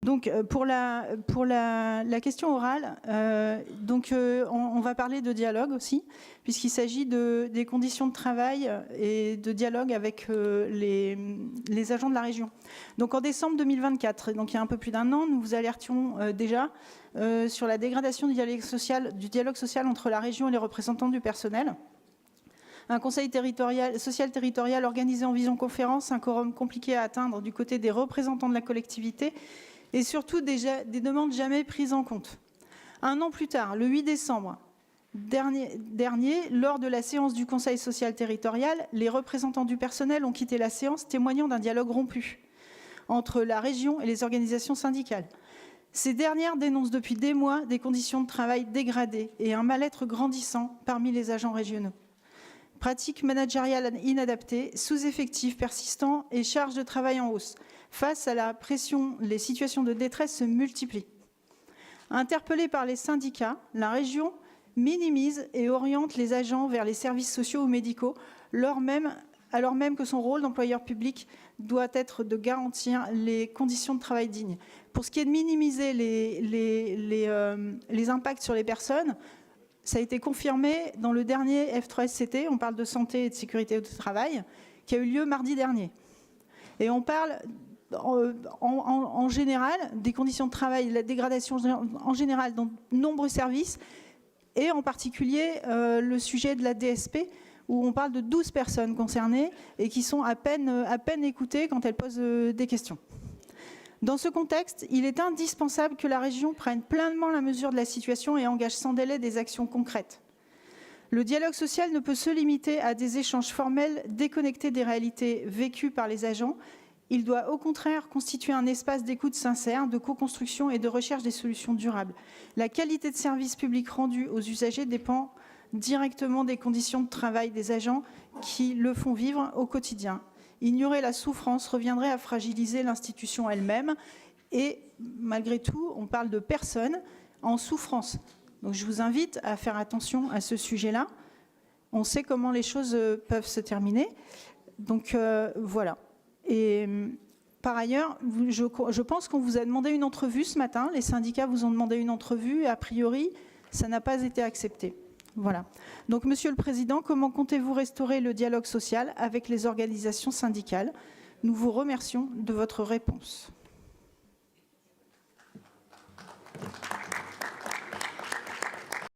Donc, pour la question orale, on va parler de dialogue aussi, puisqu'il s'agit des conditions de travail et de dialogue avec les agents de la région. Donc, en décembre 2024, donc il y a un peu plus d'un an, nous vous alertions déjà sur la dégradation du dialogue social entre la région et les représentants du personnel. Un conseil social territorial organisé en visioconférence, un quorum compliqué à atteindre du côté des représentants de la collectivité, et surtout des demandes jamais prises en compte. Un an plus tard, le 8 décembre dernier, lors de la séance du Conseil social territorial, les représentants du personnel ont quitté la séance, témoignant d'un dialogue rompu entre la région et les organisations syndicales. Ces dernières dénoncent depuis des mois des conditions de travail dégradées et un mal-être grandissant parmi les agents régionaux. Pratiques managériales inadaptées, sous-effectifs persistants et charges de travail en hausse. Face à la pression, les situations de détresse se multiplient. Interpellée par les syndicats, la région minimise et oriente les agents vers les services sociaux ou médicaux, alors même que son rôle d'employeur public doit être de garantir les conditions de travail dignes. Pour ce qui est de minimiser les impacts sur les personnes, ça a été confirmé dans le dernier F3SCT, on parle de santé et de sécurité au travail, qui a eu lieu mardi dernier. Et on parle en général des conditions de travail, la dégradation en général dans de nombreux services, et en particulier le sujet de la DSP, où on parle de 12 personnes concernées et qui sont à peine écoutées quand elles posent des questions. Dans ce contexte, il est indispensable que la région prenne pleinement la mesure de la situation et engage sans délai des actions concrètes. Le dialogue social ne peut se limiter à des échanges formels déconnectés des réalités vécues par les agents. Il doit au contraire constituer un espace d'écoute sincère, de co-construction et de recherche des solutions durables. La qualité de service public rendu aux usagers dépend directement des conditions de travail des agents qui le font vivre au quotidien. Ignorer la souffrance reviendrait à fragiliser l'institution elle-même. Et malgré tout, on parle de personnes en souffrance. Donc je vous invite à faire attention à ce sujet-là. On sait comment les choses peuvent se terminer. Donc voilà. Et par ailleurs, je pense qu'on vous a demandé une entrevue ce matin. Les syndicats vous ont demandé une entrevue. Et a priori, ça n'a pas été accepté. Voilà. Donc, Monsieur le Président, comment comptez-vous restaurer le dialogue social avec les organisations syndicales? Nous vous remercions de votre réponse.